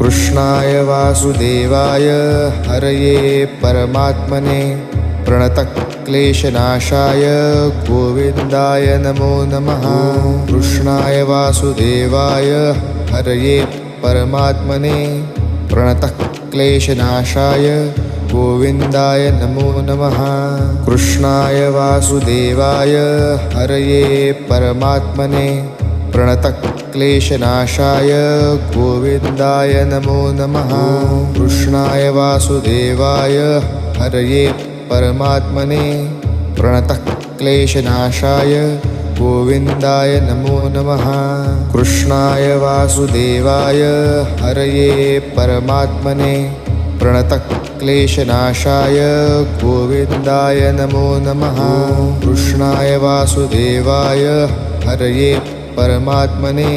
कृष्णाय वासुदेवाय हरये परमात्मने प्रणतक्लेशनाशाय गोविन्दाय नमो नमः। कृष्णाय वासुदेवाय हरये परमात्मने प्रणतक्लेशनाशाय गोविन्दाय नमो नमः। कृष्णाय वासुदेवाय हरये परमात्मने प्रणतक्लेशनाशाय गोविन्दाय नमो नमः। कृष्णाय वासुदेवाय हरये परमात्मने प्रणतक्लेशनाशाय गोविन्दाय नमो नमः। कृष्णाय वासुदेवाय हरये परमात्मने प्रणतक्लेशनाशाय गोविन्दाय नमो नमः। कृष्णाय वासुदेवाय हरये परमात्मने